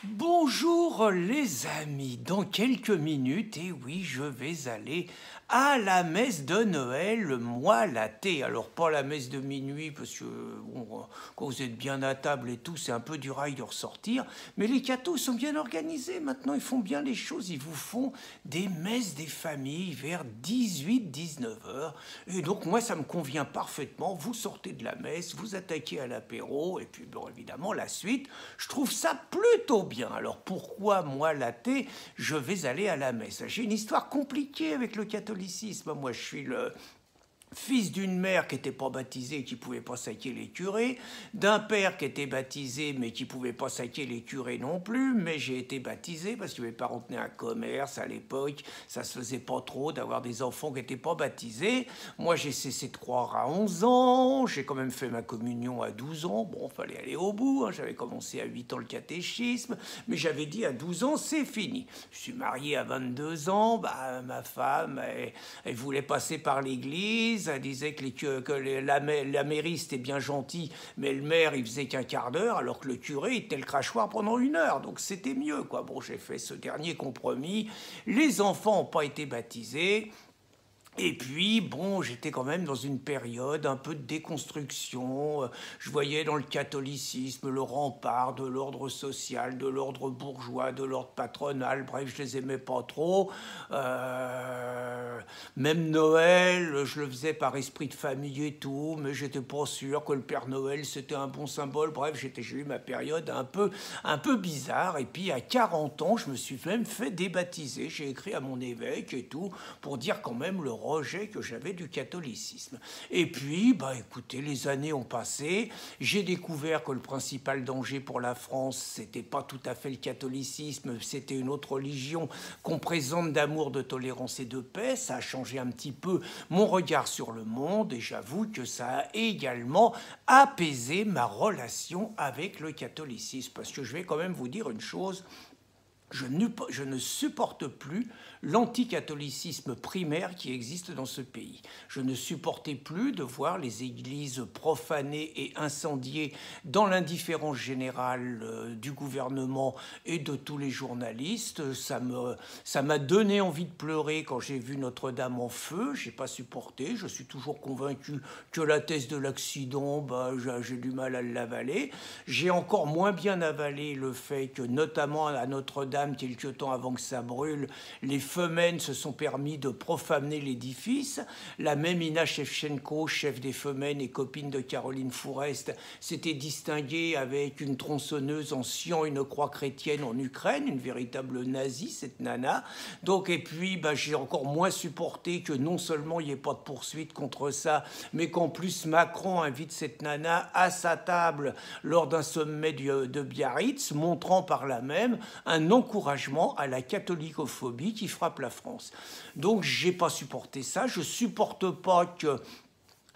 Bonjour les amis, dans quelques minutes, et oui, je vais aller à la messe de Noël, moi l'athée. Alors pas la messe de minuit, parce que bon, quand vous êtes bien à table et tout, c'est un peu du rail de ressortir, mais les cathos sont bien organisés, maintenant ils font bien les choses, ils vous font des messes des familles vers 18-19 heures, et donc moi ça me convient parfaitement, vous sortez de la messe, vous attaquez à l'apéro, et puis bon évidemment la suite, je trouve ça plutôt bien. Alors pourquoi moi l'athée, je vais aller à la messe? J'ai une histoire compliquée avec le catholicisme. Moi je suis le fils d'une mère qui n'était pas baptisée et qui ne pouvait pas saquer les curés, d'un père qui était baptisé mais qui ne pouvait pas saquer les curés non plus, mais j'ai été baptisé parce que mes parents tenaient un commerce à l'époque, ça se faisait pas trop d'avoir des enfants qui n'étaient pas baptisés. Moi j'ai cessé de croire à 11 ans, j'ai quand même fait ma communion à 12 ans, bon fallait aller au bout, hein. J'avais commencé à 8 ans le catéchisme, mais j'avais dit à 12 ans c'est fini. Je suis marié à 22 ans, bah, ma femme elle voulait passer par l'église. Elle disait que la mairie c'était bien gentil, mais le maire il faisait qu'un quart d'heure, alors que le curé était le crachoir pendant 1 heure, donc c'était mieux quoi. Bon, j'ai fait ce dernier compromis. Les enfants n'ont pas été baptisés. Et puis, bon, j'étais quand même dans une période un peu de déconstruction. Je voyais dans le catholicisme le rempart de l'ordre social, de l'ordre bourgeois, de l'ordre patronal. Bref, je les aimais pas trop. Même Noël, je le faisais par esprit de famille et tout, mais j'étais pas sûr que le Père Noël, c'était un bon symbole. Bref, j'ai eu ma période un peu bizarre. Et puis, à 40 ans, je me suis même fait débaptiser. J'ai écrit à mon évêque et tout, pour dire quand même le rejet que j'avais du catholicisme. Et puis, bah écoutez, les années ont passé, j'ai découvert que le principal danger pour la France, c'était pas tout à fait le catholicisme, c'était une autre religion qu'on présente d'amour, de tolérance et de paix. Ça a changé un petit peu mon regard sur le monde, et j'avoue que ça a également apaisé ma relation avec le catholicisme. Parce que je vais quand même vous dire une chose, je ne supporte plus l'anticatholicisme primaire qui existe dans ce pays. Je ne supportais plus de voir les églises profanées et incendiées dans l'indifférence générale du gouvernement et de tous les journalistes. Ça m'a donné envie de pleurer quand j'ai vu Notre-Dame en feu. Je n'ai pas supporté. Je suis toujours convaincu que la thèse de l'accident, bah, j'ai du mal à l'avaler. J'ai encore moins bien avalé le fait que, notamment à Notre-Dame, quelque temps avant que ça brûle, les Femmes se sont permis de profaner l'édifice. La même Ina Shevchenko, chef des Femmes et copine de Caroline Fourest, s'était distinguée avec une tronçonneuse en sciant une croix chrétienne en Ukraine, une véritable nazie, cette nana. Donc, et puis, bah, j'ai encore moins supporté que non seulement il n'y ait pas de poursuite contre ça, mais qu'en plus Macron invite cette nana à sa table lors d'un sommet de Biarritz, montrant par là même un encouragement à la catholicophobie qui frappe la France. Donc j'ai pas supporté ça, je supporte pas que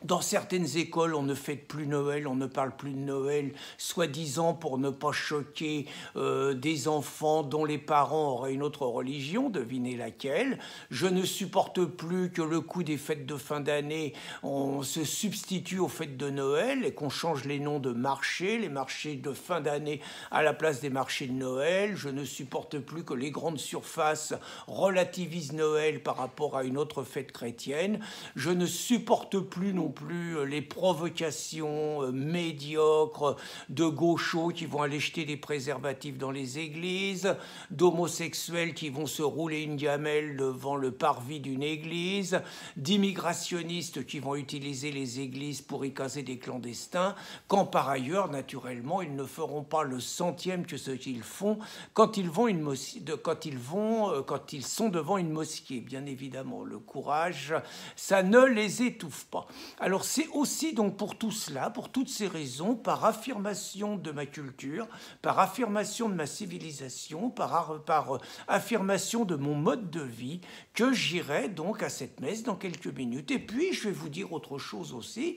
dans certaines écoles, on ne fête plus Noël, on ne parle plus de Noël, soi-disant pour ne pas choquer des enfants dont les parents auraient une autre religion, devinez laquelle. Je ne supporte plus que le coup des fêtes de fin d'année, on se substitue aux fêtes de Noël et qu'on change les noms de marchés, les marchés de fin d'année à la place des marchés de Noël. Je ne supporte plus que les grandes surfaces relativisent Noël par rapport à une autre fête chrétienne. Je ne supporte plus non plus les provocations médiocres de gauchos qui vont aller jeter des préservatifs dans les églises, d'homosexuels qui vont se rouler une gamelle devant le parvis d'une église, d'immigrationnistes qui vont utiliser les églises pour y caser des clandestins, quand par ailleurs, naturellement, ils ne feront pas le centième que ce qu'ils font quand ils sont devant une mosquée. Bien évidemment, le courage, ça ne les étouffe pas. Alors c'est aussi donc pour tout cela, pour toutes ces raisons, par affirmation de ma culture, par affirmation de ma civilisation, par affirmation de mon mode de vie, que j'irai donc à cette messe dans quelques minutes. Et puis je vais vous dire autre chose aussi.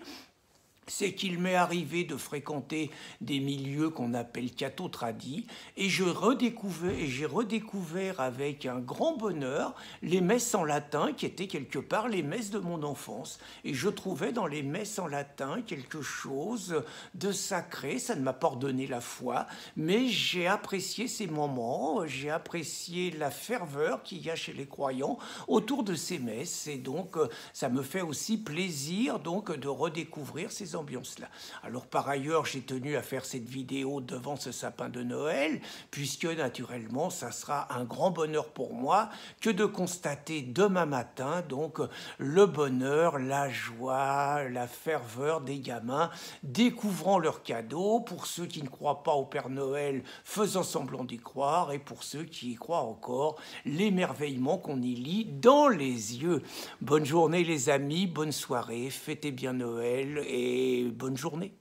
c'est qu'il m'est arrivé de fréquenter des milieux qu'on appelle catho-tradis, et j'ai redécouvert avec un grand bonheur les messes en latin qui étaient quelque part les messes de mon enfance. Et je trouvais dans les messes en latin quelque chose de sacré. Ça ne m'a pas ordonné la foi, mais j'ai apprécié ces moments, j'ai apprécié la ferveur qu'il y a chez les croyants autour de ces messes, et donc ça me fait aussi plaisir donc de redécouvrir ces ambiance-là. Alors par ailleurs, j'ai tenu à faire cette vidéo devant ce sapin de Noël, puisque naturellement, ça sera un grand bonheur pour moi que de constater demain matin donc le bonheur, la joie, la ferveur des gamins découvrant leurs cadeaux, pour ceux qui ne croient pas au Père Noël faisant semblant d'y croire, et pour ceux qui y croient encore, l'émerveillement qu'on y lit dans les yeux. Bonne journée les amis, bonne soirée, fêtez bien Noël et bonne journée.